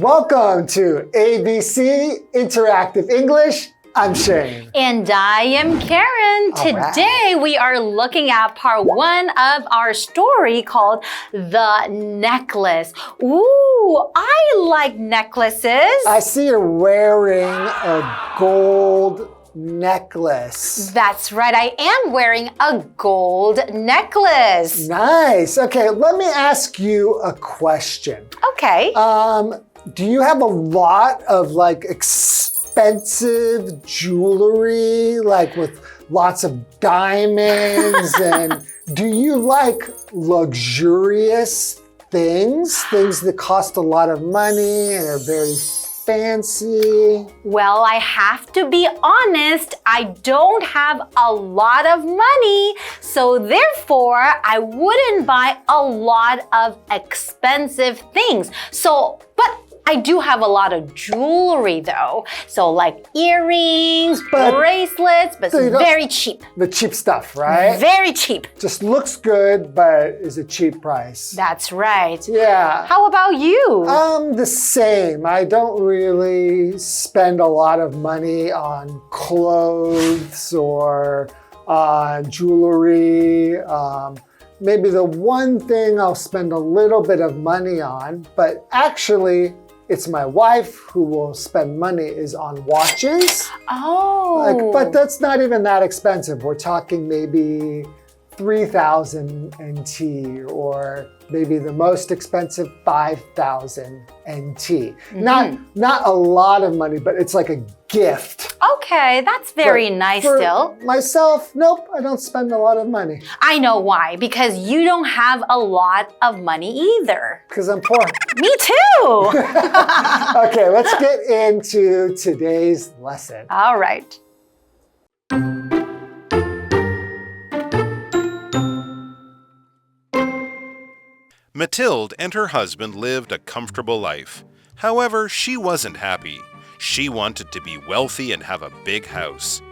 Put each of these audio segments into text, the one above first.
Welcome to ABC Interactive English. I'm Shane. And I am Karen. Today we are looking at part 1 of our story called The Necklace. Ooh, I like necklaces. I see you're wearing a gold necklace. That's right, I am wearing a gold necklace. Nice. Okay, let me ask you a question. Okay. Do you have a lot of expensive jewelry, with lots of diamonds? And do you like luxurious things that cost a lot of money and are very fancy? Well, I have to be honest, I don't have a lot of money, so therefore I wouldn't buy a lot of expensive things. But I do have a lot of jewelry though. So like earrings, bracelets, but it's very cheap. The cheap stuff, right? Very cheap. Just looks good, but is a cheap price. That's right. Yeah. How about you? The same. I don't really spend a lot of money on clothes or on jewelry. Maybe the one thing I'll spend a little bit of money on, but actually, it's my wife who will spend money is on watches. Oh. But that's not even that expensive. We're talking maybe 3,000 NT or maybe the most expensive 5,000 NT. Not a lot of money, but it's like a gift. Okay, that's very nice still. Myself, nope, I don't spend a lot of money. I know why, because you don't have a lot of money either. Because I'm poor. Me too! Okay, let's get into today's lesson. All right. Mathilde and her husband lived a comfortable life. However, she wasn't happy. She wanted to be wealthy and have a big house.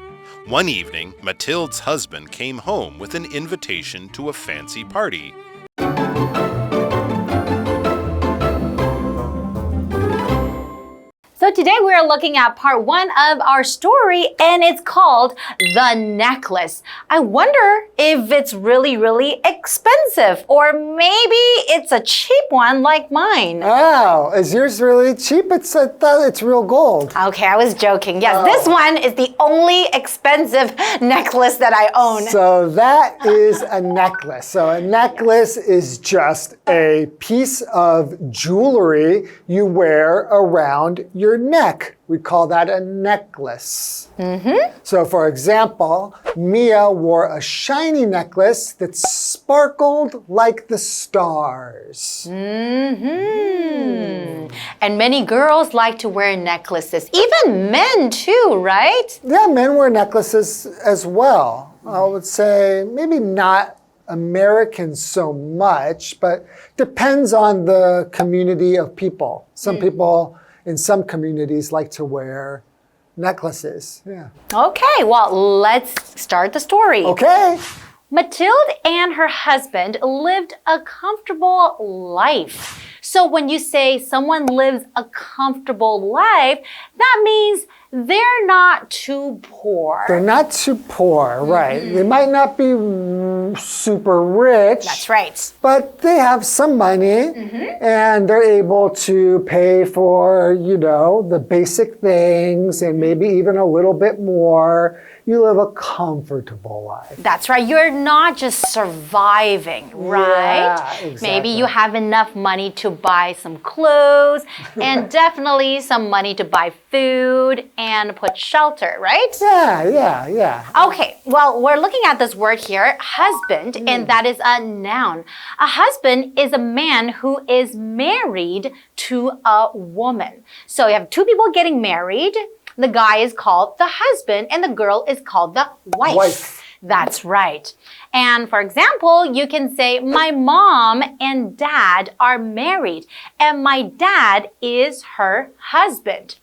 One evening, Mathilde's husband came home with an invitation to a fancy party. So today we are looking at part 1 of our story, and it's called The Necklace. I wonder if it's really, really expensive, or maybe it's a cheap one like mine. Oh, is yours really cheap? I thought it's real gold. Okay, I was joking. Yes, This one is the only expensive necklace that I own. So that is a necklace. So a necklace is just a piece of jewelry you wear around your neck. We call that a necklace. So for example, Mia wore a shiny necklace that sparkled like the stars. And many girls like to wear necklaces. Even men too, right? Yeah, men wear necklaces as well. I would say maybe not Americans so much, but depends on the community of people. Some people in some communities like to wear necklaces. Yeah. Okay, well, let's start the story. Okay. Mathilde and her husband lived a comfortable life. So when you say someone lives a comfortable life, that means they're not too poor. They're not too poor, right? They might not be super rich. That's right. But they have some money and they're able to pay for, the basic things and maybe even a little bit more. You live a comfortable life. That's right. You're not just surviving, right? Yeah, exactly. Maybe you have enough money to buy some clothes and definitely some money to buy food and put shelter, right? Yeah. Okay, well, we're looking at this word here, husband, and that is a noun. A husband is a man who is married to a woman. So you have two people getting married. The guy is called the husband and the girl is called the wife. That's right. And for example, you can say, my mom and dad are married and my dad is her husband.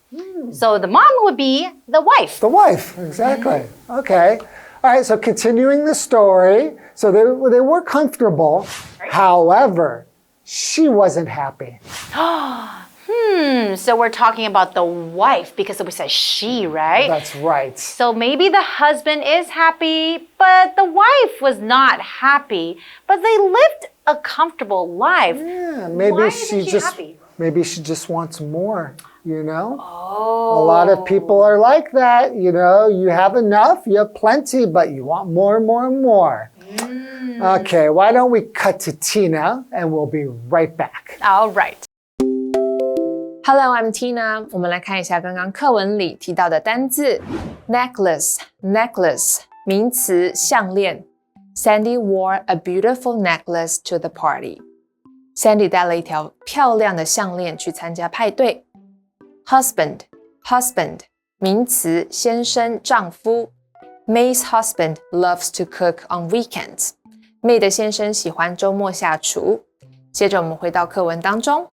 So the mom would be the wife. The wife, exactly. Okay. All right, so continuing the story. So they were comfortable. However, she wasn't happy. So we're talking about the wife because we said she, right? That's right. So maybe the husband is happy, but the wife was not happy. But they lived a comfortable life. Yeah, Why isn't she happy? Maybe she just wants more, you know? Oh. A lot of people are like that, you know? You have enough, you have plenty, but you want more and more and more. Okay, why don't we cut to Tina and we'll be right back. All right. Hello, I'm Tina. 我们来看一下刚刚课文里提到的单字 necklace, necklace 名词项链。Sandy wore a beautiful necklace to the party. Sandy 带了一条漂亮的项链去参加派对。Husband, husband 名词先生丈夫。May's husband loves to cook on weekends. May 的先生喜欢周末下厨。接着我们回到课文当中。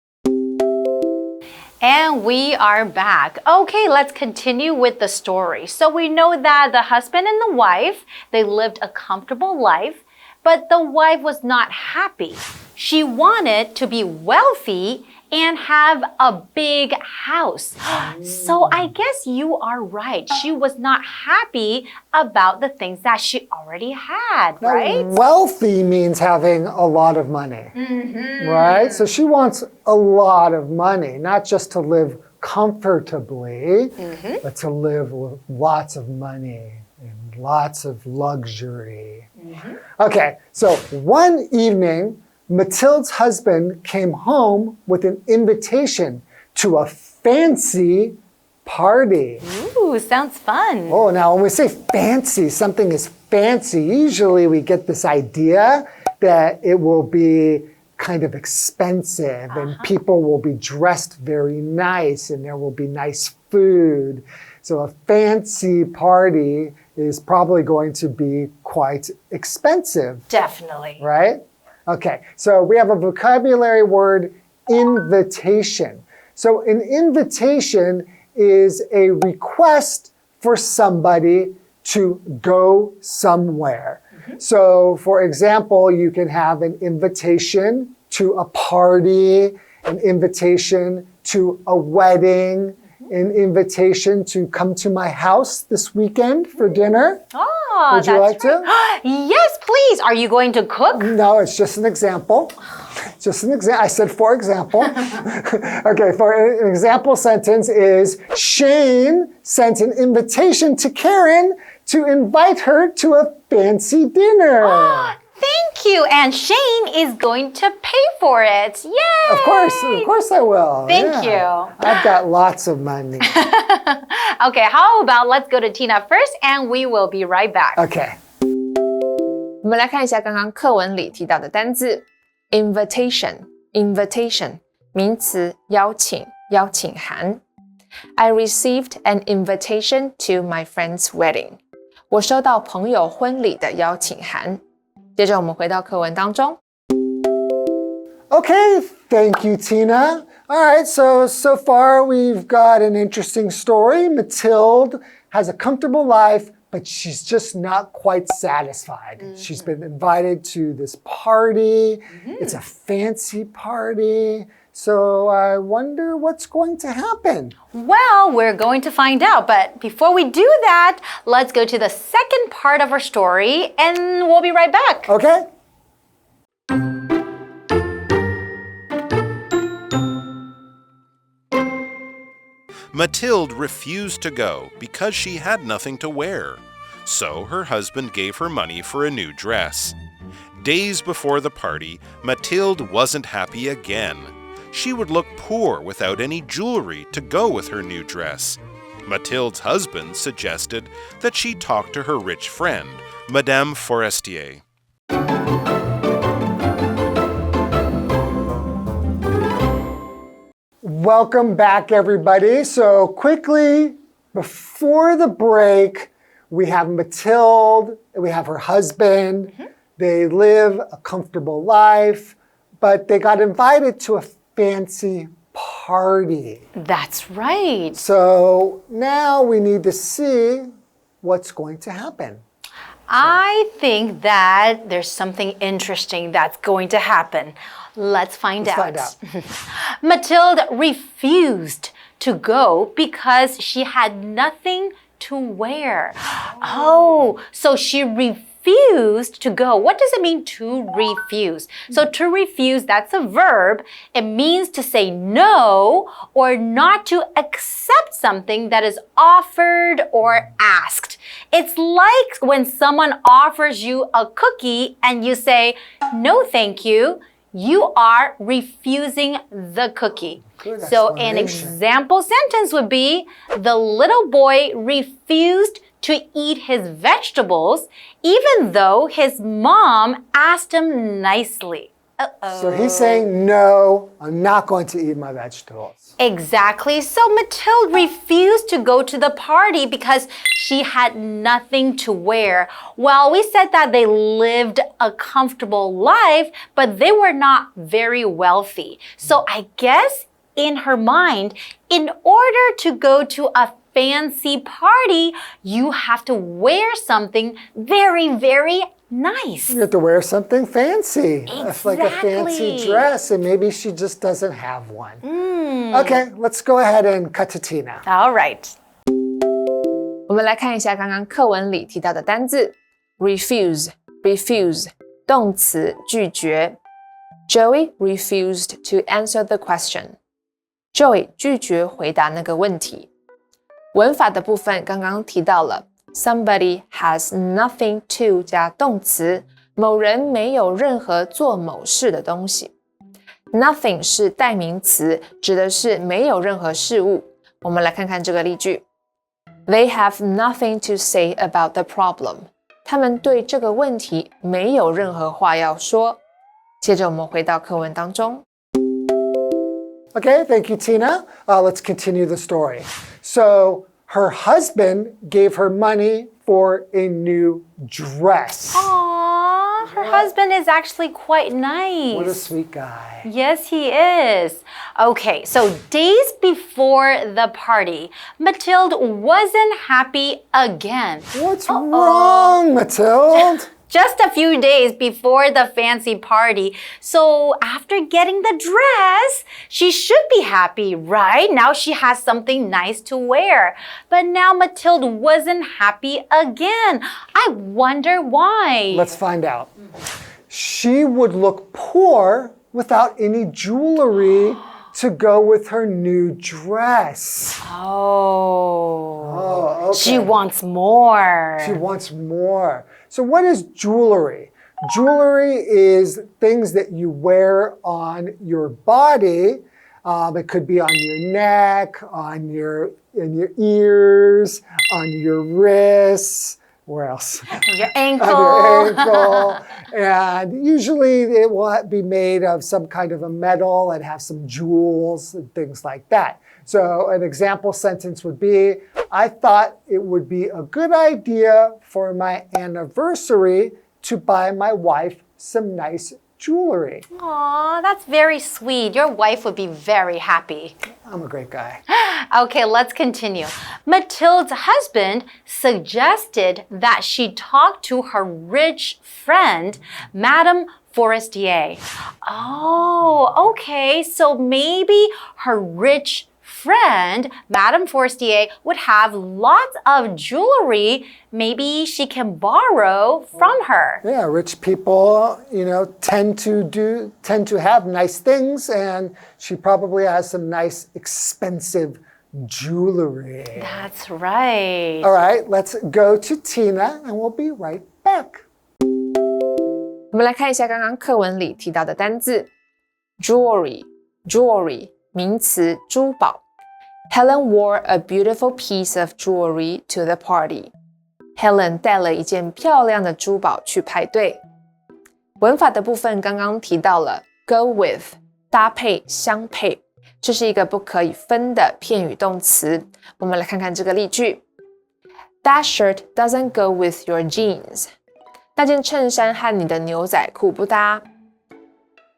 And we are back. Okay, let's continue with the story. So we know that the husband and the wife, they lived a comfortable life, but the wife was not happy. She wanted to be wealthy and have a big house. So I guess you are right. She was not happy about the things that she already had, right? Now, wealthy means having a lot of money, right? So she wants a lot of money, not just to live comfortably, but to live with lots of money and lots of luxury. Okay, so one evening, Mathilde's husband came home with an invitation to a fancy party. Ooh, sounds fun. Oh, now when we say fancy, something is fancy, usually we get this idea that it will be kind of expensive and people will be dressed very nice and there will be nice food. So a fancy party is probably going to be quite expensive. Definitely. Right? Okay, so we have a vocabulary word, invitation. So an invitation is a request for somebody to go somewhere. So for example, you can have an invitation to a party, an invitation to a wedding, an invitation to come to my house this weekend for dinner. Oh, Would you like to? Yes, please. Are you going to cook? No, it's just an example. Just an example. I said for example. Okay, for an example sentence is Shane sent an invitation to Karen to invite her to a fancy dinner. Thank you. And Shane is going to pay for it. Yay! Of course I will. Thank you. I've got lots of money. Okay, how about let's go to Tina first and we will be right back. Okay. 我们来看一下刚刚课文里提到的单字 invitation, invitation 名词邀请邀请函。I received an invitation to my friend's wedding. 我收到朋友婚礼的邀请函。接着我们回到课文当中。Okay, thank you, Tina. All right, so far we've got an interesting story. Mathilde has a comfortable life, but she's just not quite satisfied. She's been invited to this party. It's a fancy party. So I wonder what's going to happen. Well, we're going to find out. But before we do that, let's go to the second part of our story and we'll be right back. Okay? Mathilde refused to go because she had nothing to wear. So her husband gave her money for a new dress. Days before the party, Mathilde wasn't happy again. She would look poor without any jewelry to go with her new dress. Mathilde's husband suggested that she talk to her rich friend, Madame Forestier. Welcome back, everybody. So quickly, before the break, we have Mathilde, we have her husband. They live a comfortable life, but they got invited to a fancy party. That's right. So now we need to see what's going to happen. I think that there's something interesting that's going to happen. Let's find out. Mathilde refused to go because she had nothing to wear. Oh, so she refused to go. What does it mean to refuse? So to refuse, that's a verb. It means to say no or not to accept something that is offered or asked. It's like when someone offers you a cookie and you say, no, thank you. You are refusing the cookie. So an example sentence would be, the little boy refused to eat his vegetables, even though his mom asked him nicely. So he's saying, no, I'm not going to eat my vegetables. Exactly. So Mathilde refused to go to the party because she had nothing to wear. Well, we said that they lived a comfortable life, but they were not very wealthy. So I guess in her mind, in order to go to a fancy party, you have to wear something very, very nice. You have to wear something fancy. Exactly. Like a fancy dress, and maybe she just doesn't have one. Okay, let's go ahead and cut to Tina. All right. 我们来看一下刚刚课文里提到的单字 refuse, refuse 动词拒绝 Joey refused to answer the question. Joey 拒绝回答那个问题。文法的部分刚刚提到了 somebody has nothing to 加动词，某人没有任何做某事的东西。Nothing 是代名词，指的是没有任何事物。我们来看看这个例句。They have nothing to say about the problem. 他们对这个问题没有任何话要说。接着我们回到课文当中。Okay, thank you, Tina. Let's continue the story. So her husband gave her money for a new dress. Aww, her husband is actually quite nice. What a sweet guy. Yes, he is. Okay, so days before the party, Mathilde wasn't happy again. What's wrong, Mathilde? Just a few days before the fancy party. So after getting the dress, she should be happy, right? Now she has something nice to wear. But now Mathilde wasn't happy again. I wonder why. Let's find out. She would look poor without any jewelry to go with her new dress. Oh, okay. She wants more. She wants more. So what is jewelry? Jewelry is things that you wear on your body. It could be on your neck, in your ears, on your wrists. Where else? Your ankle. On your ankle. And usually it will be made of some kind of a metal and have some jewels and things like that. So an example sentence would be, I thought it would be a good idea for my anniversary to buy my wife some nice jewelry. Aw, that's very sweet. Your wife would be very happy. I'm a great guy. Okay, let's continue. Mathilde's husband suggested that she talk to her rich friend, Madame Forestier. Oh, okay. So maybe her rich friend, Madame Forestier, would have lots of jewelry. Maybe she can borrow from her. Yeah, rich people, tend to have nice things, and she probably has some nice expensive jewelry. That's right. All right, let's go to Tina, and we'll be right back. 我们来看一下刚刚课文里提到的单字 jewelry, jewelry 名词珠宝。Helen wore a beautiful piece of jewelry to the party. Helen 带了一件漂亮的珠宝去派对。文法的部分刚刚提到了 go with 搭配相配，这是一个不可以分的片语动词。我们来看看这个例句 That shirt doesn't go with your jeans. 那件衬衫和你的牛仔裤不搭。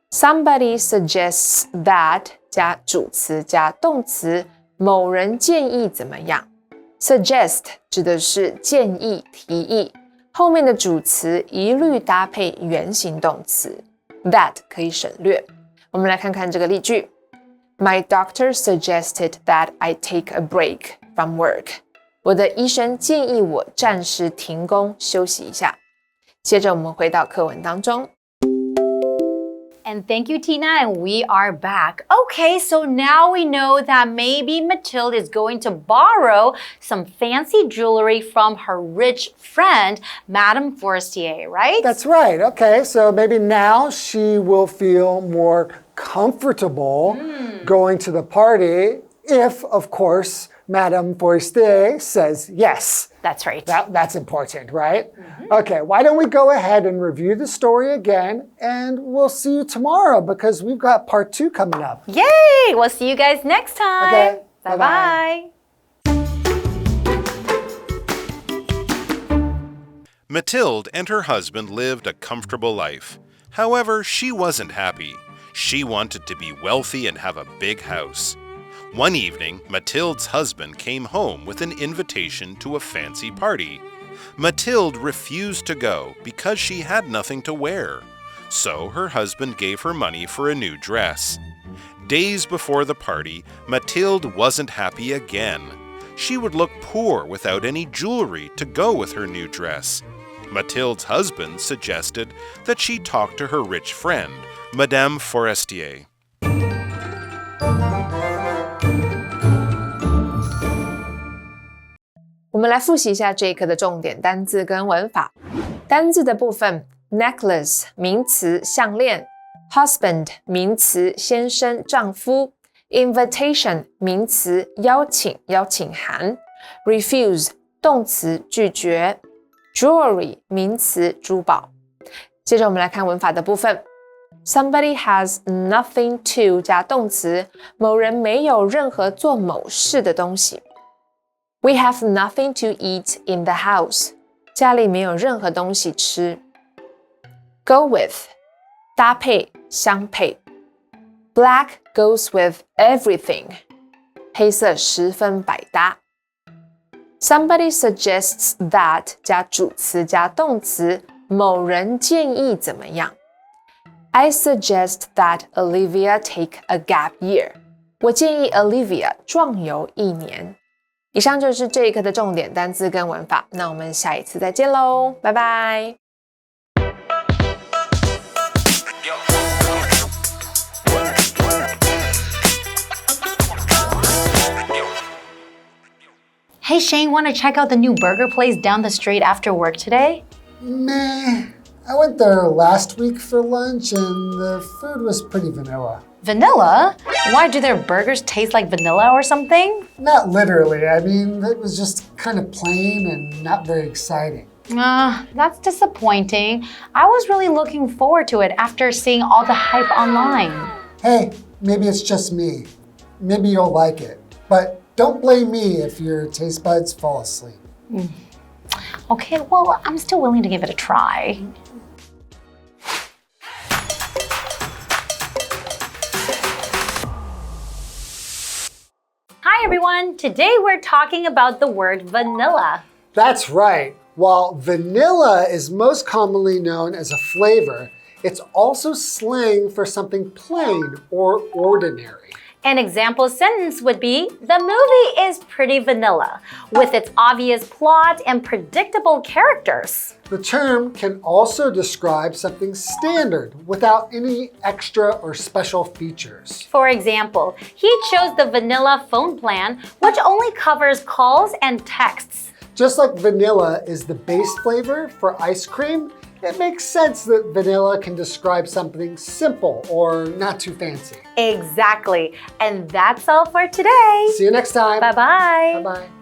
Somebody suggests that 加主词加动词，某人建议怎么样。Suggest 指的是建议、提议，后面的主词一律搭配原形动词 that 可以省略。我们来看看这个例句 My doctor suggested that I take a break from work. 我的医生建议我暂时停工休息一下。接着我们回到课文当中。And thank you, Tina, and we are back. Okay, so now we know that maybe Mathilde is going to borrow some fancy jewelry from her rich friend, Madame Forestier, right? That's right. Okay, so maybe now she will feel more comfortable going to the party if, of course, Madame Forestier says yes. That's right. That's important, right? Okay, why don't we go ahead and review the story again, and we'll see you tomorrow because we've got part 2 coming up. Yay! We'll see you guys next time. Okay, Bye-bye. Mathilde and her husband lived a comfortable life. However, she wasn't happy. She wanted to be wealthy and have a big house. One evening, Mathilde's husband came home with an invitation to a fancy party. Mathilde refused to go because she had nothing to wear. So her husband gave her money for a new dress. Days before the party, Mathilde wasn't happy again. She would look poor without any jewelry to go with her new dress. Mathilde's husband suggested that she talk to her rich friend, Madame Forestier. 我们来复习一下这一课的重点单字跟文法。单字的部分 necklace 名词项链 husband 名词先生丈夫 invitation 名词邀请邀请函 refuse 动词拒绝 jewelry 名词珠宝。接着我们来看文法的部分 Somebody has nothing to 加动词某人没有任何做某事的东西We have nothing to eat in the house. 家里没有任何东西吃。Go with 搭配相配。Black goes with everything. 黑色十分百搭。Somebody suggests that 加主词加动词，某人建议怎么样。I suggest that Olivia take a gap year. 我建议 Olivia 壮游1年。以上就是这一课的重点单字跟文法，那我们下一次再见喽，拜拜。Hey, Shane, want to check out the new burger place down the street after work today? Meh. I went there last week for lunch and the food was pretty vanilla. Vanilla? Why, do their burgers taste like vanilla or something? Not literally. I mean, it was just kind of plain and not very exciting. That's disappointing. I was really looking forward to it after seeing all the hype online. Hey, maybe it's just me. Maybe you'll like it. But don't blame me if your taste buds fall asleep. Okay, well, I'm still willing to give it a try. Hi everyone, today we're talking about the word vanilla. That's right. While vanilla is most commonly known as a flavor, it's also slang for something plain or ordinary. An example sentence would be, the movie is pretty vanilla, with its obvious plot and predictable characters. The term can also describe something standard without any extra or special features. For example, he chose the vanilla phone plan, which only covers calls and texts. Just like vanilla is the base flavor for ice cream, it makes sense that vanilla can describe something simple or not too fancy. Exactly. And that's all for today. See you next time. Bye-bye. Bye-bye.